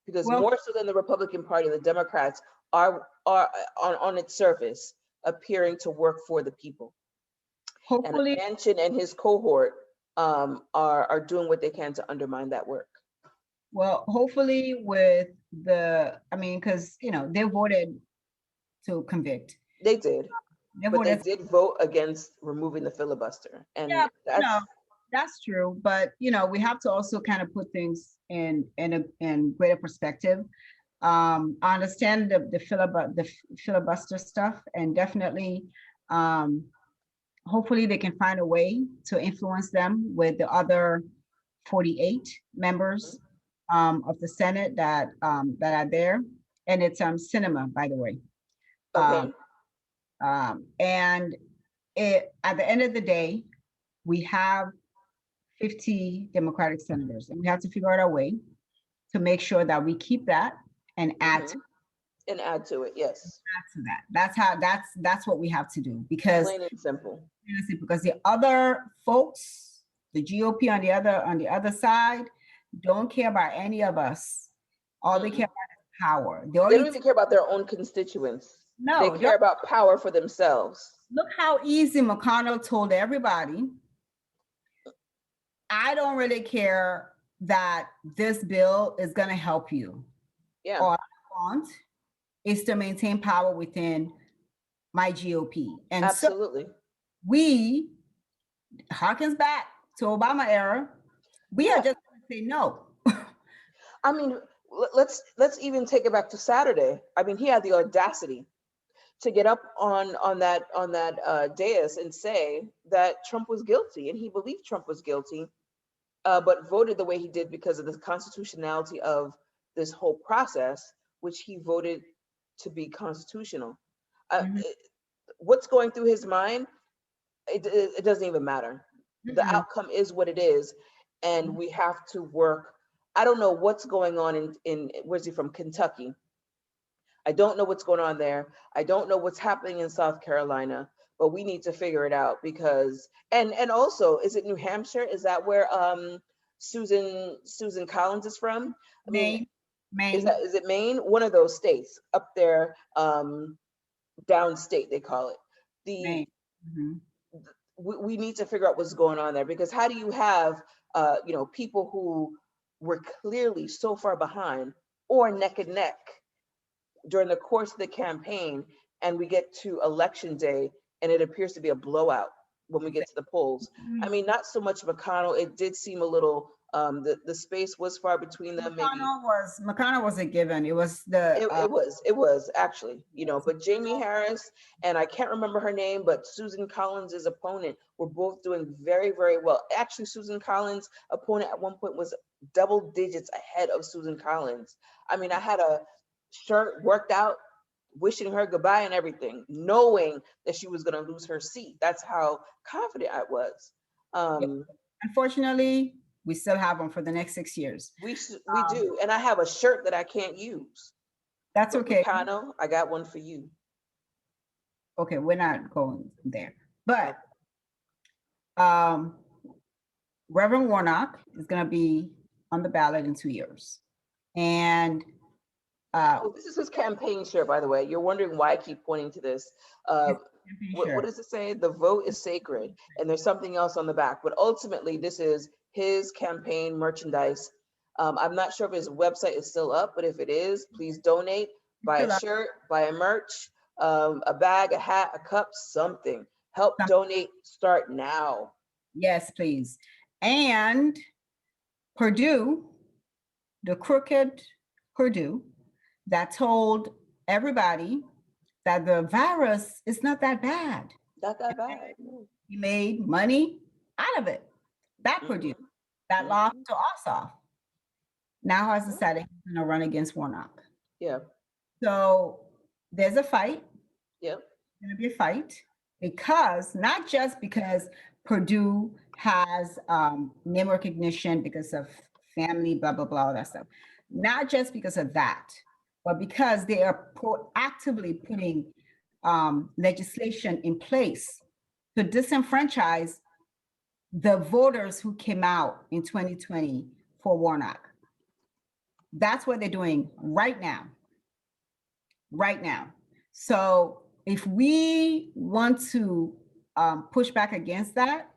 Because well, more so than the Republican Party, the Democrats are on its surface appearing to work for the people. And hopefully, Manchin and his cohort are doing what they can to undermine that work. hopefully with because they voted to convict. They did, They but they voted. did vote against removing the filibuster, Yeah, and no, that's true. But we have to also kind of put things in greater perspective. I understand the filibuster stuff, and definitely, hopefully, they can find a way to influence them with the other 48 members of the Senate that are there, and it's cinema, by the way. okay. And at the end of the day, we have 50 Democratic senators, and we have to figure out a way to make sure that we keep that and add to And add to it, yes. that. That's what we have to do, because Plain and simple. the other folks, the GOP on the other side, don't care about any of us. All they care about is power. They don't even care about their own constituents. No, they care about power for themselves. Look how easy McConnell told everybody, I don't really care that this bill is going to help you. Yeah. All I want is to maintain power within my GOP. And absolutely. So we harkens back to Obama era. We are just going to say no. I mean, let's even take it back to Saturday. I mean, he had the audacity to get up on that dais and say that Trump was guilty, and he believed Trump was guilty. but voted the way he did because of the constitutionality of this whole process, which he voted to be constitutional. Mhm. What's going through his mind, it doesn't even matter. The Mm-mm. outcome is what it is, and we have to work. I don't know what's going on in where's he from? Kentucky. I don't know what's going on there. I don't know what's happening in South Carolina, but we need to figure it out because and also, is it New Hampshire? Is that where Susan Collins is from? I mean, Maine, Maine, is it Maine? One of those states up there, downstate they call it. The Maine. Mhm. we need to figure out what's going on there, because how do you have people who were clearly so far behind or neck and neck during the course of the campaign, and we get to election day and it appears to be a blowout when we get to the polls. I mean, not so much McConnell. It did seem a little, the space was far between them. Maybe McConnell was a given. It was the it was actually, but Jamie Harris and I can't remember her name, but Susan Collins' opponent were both doing very, very well. Actually, Susan Collins' opponent at one point was double digits ahead of Susan Collins. I mean, I had a shirt worked out wishing her goodbye and everything, knowing that she was going to lose her seat. That's how confident I was. Unfortunately, we still have them for the next 6 years. We do, and I have a shirt that I can't use. That's But okay. Mikano, I got one for you. Okay, we're not going there. But Reverend Warnock is going to be on the ballot in 2 years. And this is his campaign shirt, by the way. You're wondering why I keep pointing to this. What does it say? The vote is sacred, and there's something else on the back. But ultimately, this is his campaign merchandise. I'm not sure if his website is still up, but if it is, please donate. Buy a shirt, buy a merch, a bag, a hat, a cup, something. Help donate. Start now. Yes, please. And Purdue, the crooked Purdue, that told everybody that the virus is not that bad. Not that bad. He made money out of it. That Purdue, that lost to Ossoff, now has decided he's going to run against Warnock. Yeah. So there's a fight. Yep. There's going to be a fight because not just because Purdue has name recognition because of family, blah, blah, blah, all that stuff. Not just because of that, but because they are proactively putting legislation in place to disenfranchise the voters who came out in 2020 for Warnock. That's what they're doing right now. Right now. So if we want to push back against that,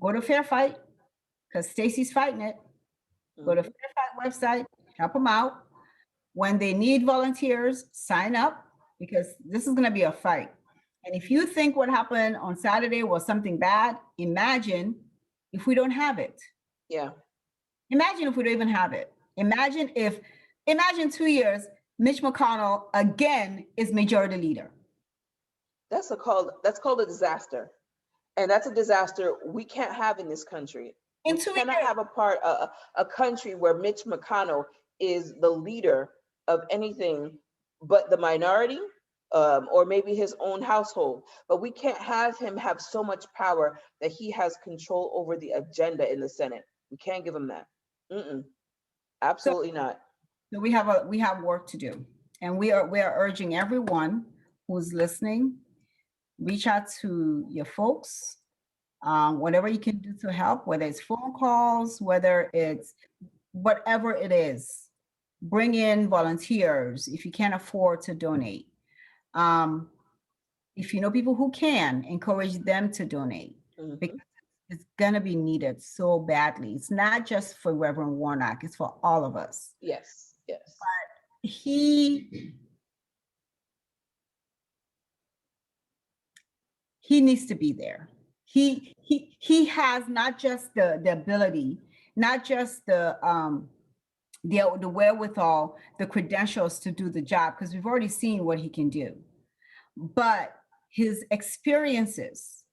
go to Fair Fight, because Stacy's fighting it. Go to Fair Fight website, help them out. When they need volunteers, sign up, because this is going to be a fight. And if you think what happened on Saturday was something bad, imagine if we don't have it. Yeah. Imagine if we don't even have it. Imagine 2 years, Mitch McConnell again is majority leader. That's called a disaster. And that's a disaster we can't have in this country. We cannot have a country where Mitch McConnell is the leader of anything but the minority, or maybe his own household. But we can't have him have so much power that he has control over the agenda in the Senate. We can't give him that. Absolutely not. So we have work to do, and we are urging everyone who's listening, reach out to your folks, whatever you can do to help, whether it's phone calls, whether it's whatever it is. Bring in volunteers if you can't afford to donate. If you know people who can, encourage them to donate, because it's going to be needed so badly. It's not just for Reverend Warnock, it's for all of us. Yes, yes. But he needs to be there. He has not just the ability, not just the wherewithal, the credentials to do the job, because we've already seen what he can do, but his experiences,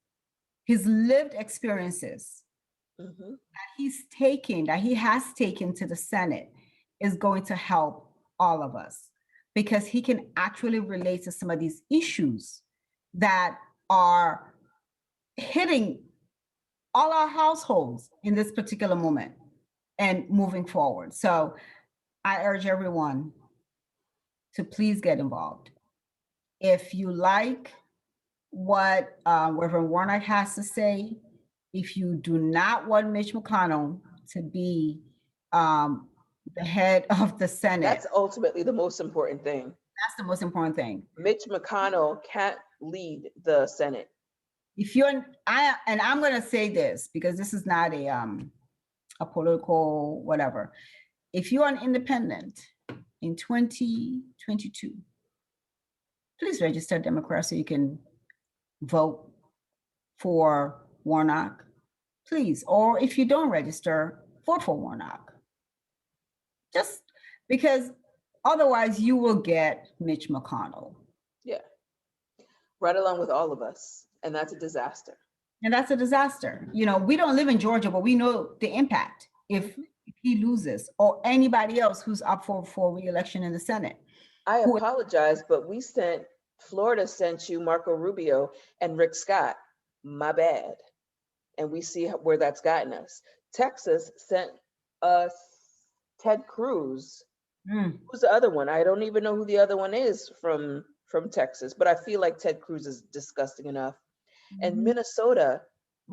his lived experiences Mm-hmm. that he has taken to the Senate is going to help all of us because he can actually relate to some of these issues that are hitting all our households in this particular moment and moving forward. So I urge everyone to please get involved. If you like what Reverend Warnock has to say, if you do not want Mitch McConnell to be the head of the Senate, That's ultimately the most important thing. that's the most important thing. Mitch McConnell can't lead the Senate. If you're, I'm going to say this because this is not a political whatever. If you're an independent in 2022, please register Democrat so you can vote for Warnock, please. Or if you don't register, vote for Warnock. Just because otherwise you will get Mitch McConnell. Yeah. Right along with all of us. And that's a disaster. And that's a disaster. You know, we don't live in Georgia, but we know the impact if he loses or anybody else who's up for re-election in the Senate. I apologize, but Florida sent you Marco Rubio and Rick Scott. My bad. And we see where that's gotten us. Texas sent us Ted Cruz. Who's the other one? I don't even know who the other one is from Texas, but I feel like Ted Cruz is disgusting enough. And Minnesota,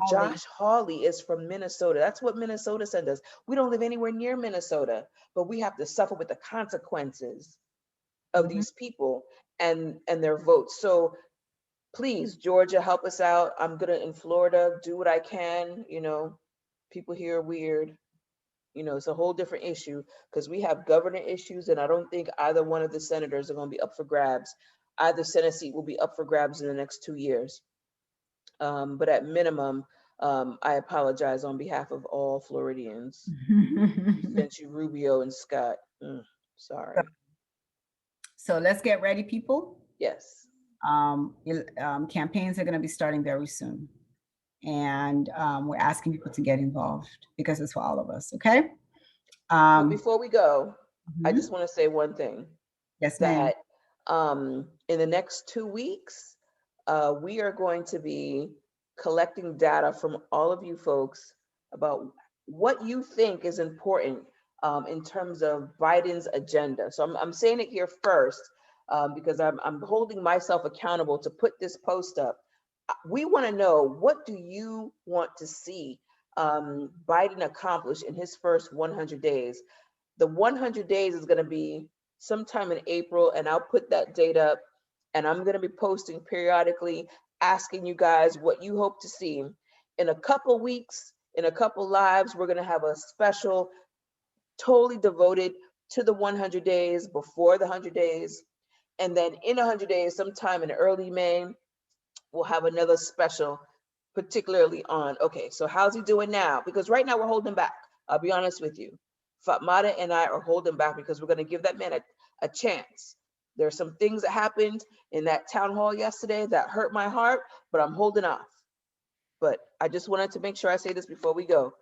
Josh Hawley is from Minnesota. That's what Minnesota sent us. We don't live anywhere near Minnesota, but we have to suffer with the consequences of these people and their votes. So please, Georgia, help us out. I'm gonna in Florida do what I can. You know, people here are weird. You know, it's a whole different issue because we have governor issues, and I don't think either one of the senators are going to be up for grabs. Either Senate seat will be up for grabs in the next 2 years. But at minimum, I apologize on behalf of all Floridians. Sent you Rubio and Scott. Sorry. So let's get ready, people. Yes. Campaigns are going to be starting very soon. And we're asking people to get involved because it's for all of us, okay? But before we go, I just want to say one thing. Yes, ma'am. That in the next 2 weeks, we are going to be collecting data from all of you folks about what you think is important in terms of Biden's agenda. So I'm saying it here first because I'm holding myself accountable to put this post up. We want to know, what do you want to see Biden accomplish in his first 100 days? The 100 days is going to be sometime in April, and I'll put that date up, and I'm going to be posting periodically, asking you guys what you hope to see. In a couple weeks, in a couple lives, we're going to have a special totally devoted to the 100 days, before the 100 days. And then in 100 days, sometime in early May, we'll have another special, particularly on, okay, so how's he doing now? Because right now we're holding back. I'll be honest with you. Fatmata and I are holding back because we're going to give that man a chance. There's some things that happened in that town hall yesterday that hurt my heart, but I'm holding off. But I just wanted to make sure I say this before we go.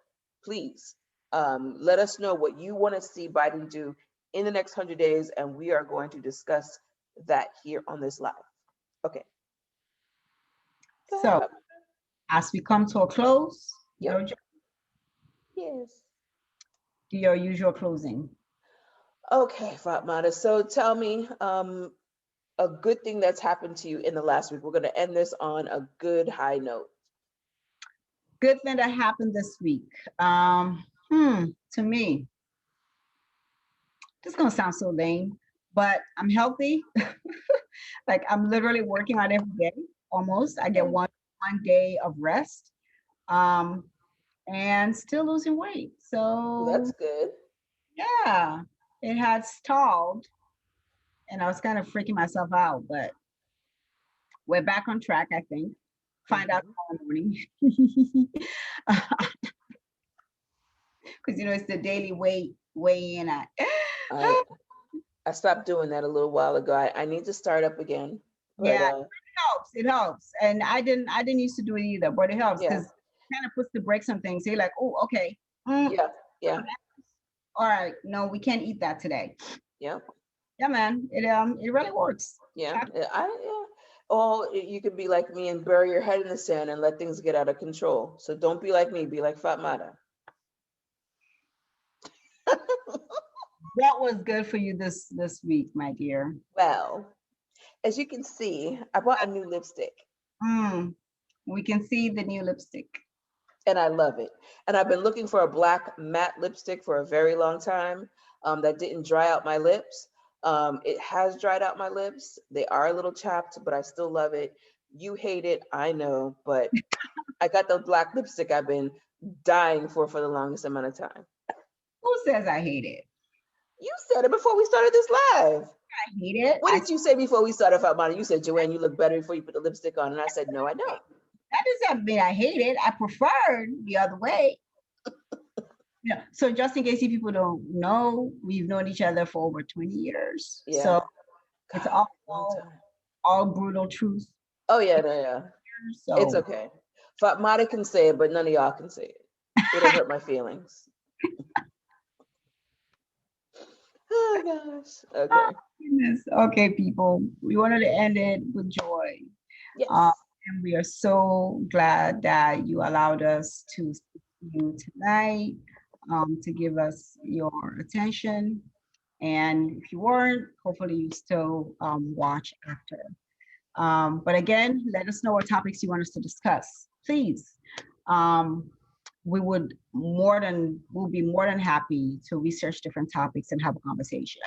Please let us know what you want to see Biden do in the next 100 days, and we are going to discuss that here on this live. Okay. So as we come to a close, Yep. Yes. Do your usual closing. Okay, Fatmata. So tell me a good thing that's happened to you in the last week. We're going to end this on a good high note. Good thing that happened this week. To me, this is gonna sound so lame, but I'm healthy. Like I'm literally working out every day almost. I get one day of rest. And still losing weight. So well, that's good. Yeah, it had stalled and I was kind of freaking myself out, but we're back on track, I think. Find out tomorrow morning. Because you know it's the daily weigh in. I stopped doing that a little while ago. I need to start up again. But, yeah, it helps. And I didn't used to do it either, but it helps because kind of puts the brakes on things. They're like, oh, okay. Yeah, yeah, All right, no, we can't eat that today. yeah, Yeah, man, it really works. yeah. Or you could be like me and bury your head in the sand and let things get out of control. So don't be like me, be like Fatmata. What was good for you this week, my dear? Well, as you can see, I bought a new lipstick We can see the new lipstick. and I love it. And I've been looking for a black matte lipstick for a very long time that didn't dry out my lips. It has dried out my lips. They are a little chapped, but I still love it. You hate it, I know, but I got the black lipstick I've been dying for the longest amount of time. Who says I hate it? You said it before we started this live. I hate it. What did you say before we started, Fatmata? You said, Joanne, you look better before you put the lipstick on. And I said, no, I don't. That doesn't mean I hate it. I preferred the other way. Yeah. So just in case you people don't know, we've known each other for over 20 years. Yeah. So it's God, all brutal truth. Oh, yeah, no, yeah. So It's okay. Fatmata can say it, but none of y'all can say it. It'll hurt my feelings. Oh, gosh. Okay. oh, goodness. Okay, people. We wanted to end it with joy. Yes. And we are so glad that you allowed us to speak to you tonight, to give us your attention. And if you weren't, hopefully you still watch after. But again, let us know what topics you want us to discuss, please. We'll be more than happy to research different topics and have a conversation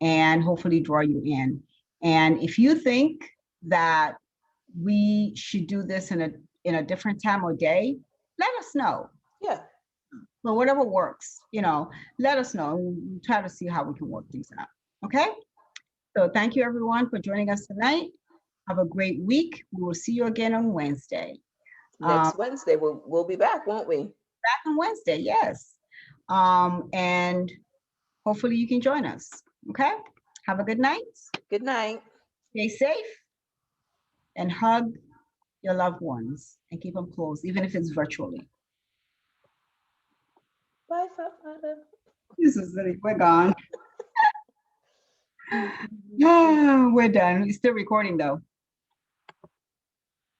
and hopefully draw you in. And if you think that we should do this in a different time or day, let us know. Yeah. But whatever works, let us know. We'll try to see how we can work things out. Okay. So thank you everyone for joining us tonight. Have a great week. We will see you again on Wednesday. Next Wednesday, we'll be back, won't we? Back on Wednesday, yes. And hopefully you can join us. Okay. Have a good night. Good night. Stay safe and hug your loved ones and keep them close, even if it's virtually. Bye, Fatmata. This is it. We're gone. We're done. We're still recording though.